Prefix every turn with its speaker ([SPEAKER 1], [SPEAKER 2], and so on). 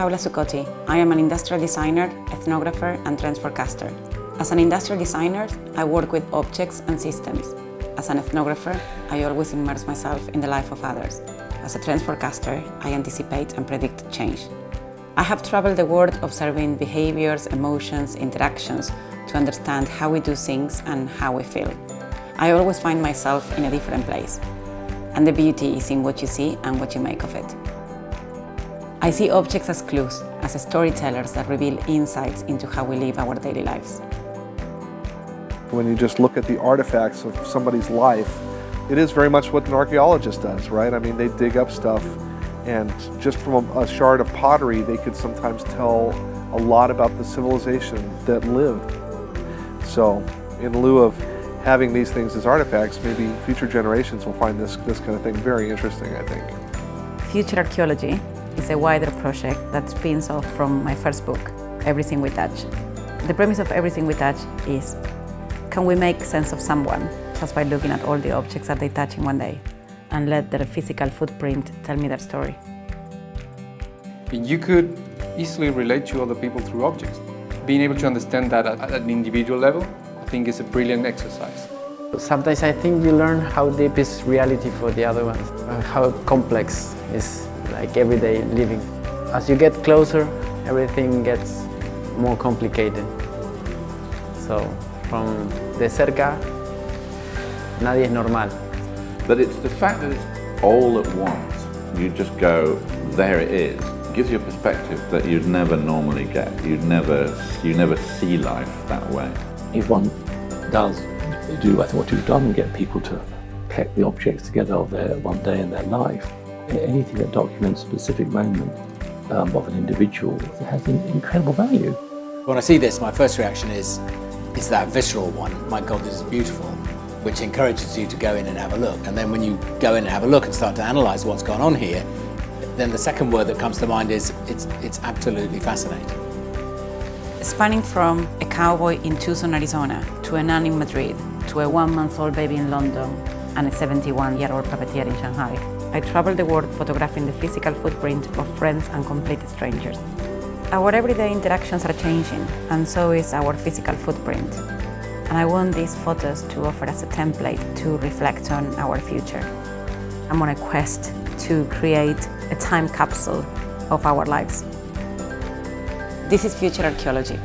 [SPEAKER 1] Paula Zuccotti. I am an industrial designer, ethnographer, and trends forecaster. As an industrial designer, I work with objects and systems. As an ethnographer, I always immerse myself in the life of others. As a trends forecaster, I anticipate and predict change. I have traveled the world observing behaviors, emotions, interactions to understand how we do things and how we feel. I always find myself in a different place. And the beauty is in what you see and what you make of it. I see objects as clues, as storytellers that reveal insights into how we live our daily lives.
[SPEAKER 2] When you just look at the artifacts of somebody's life, it is very much what an archaeologist does, right? I mean, they dig up stuff, and just from a shard of pottery, they could sometimes tell a lot about the civilization that lived. So, in lieu of having these things as artifacts, maybe future generations will find this kind of thing very interesting, I think.
[SPEAKER 1] Future Archeology is a wider project that spins off from my first book, Everything We Touch. The premise of Everything We Touch is, can we make sense of someone just by looking at all the objects that they touch in one day and let their physical footprint tell me their story?
[SPEAKER 3] You could easily relate to other people through objects. Being able to understand that at an individual level, I think is a brilliant exercise.
[SPEAKER 4] Sometimes I think you learn how deep is reality for the other ones, how complex is like everyday living. As you get closer, everything gets more complicated. So from de cerca, nadie es normal.
[SPEAKER 5] But it's the fact that it's all at once. You just go, there it is. It gives you a perspective that you'd never normally get. You never see life that way.
[SPEAKER 6] If one does do what you've done and get people to collect the objects together of their one day in their life, anything that documents a specific moment of an individual has an incredible value.
[SPEAKER 7] When I see this, my first reaction is that visceral one, my God, this is beautiful, which encourages you to go in and have a look. And then when you go in and have a look and start to analyse what's gone on here, then the second word that comes to mind is it's absolutely fascinating.
[SPEAKER 1] Spanning from a cowboy in Tucson, Arizona, to a nun in Madrid, to a 1-month-old baby in London, and a 71-year-old puppeteer in Shanghai, I travel the world photographing the physical footprint of friends and complete strangers. Our everyday interactions are changing, and so is our physical footprint. And I want these photos to offer us a template to reflect on our future. I'm on a quest to create a time capsule of our lives. This is Future Archeology.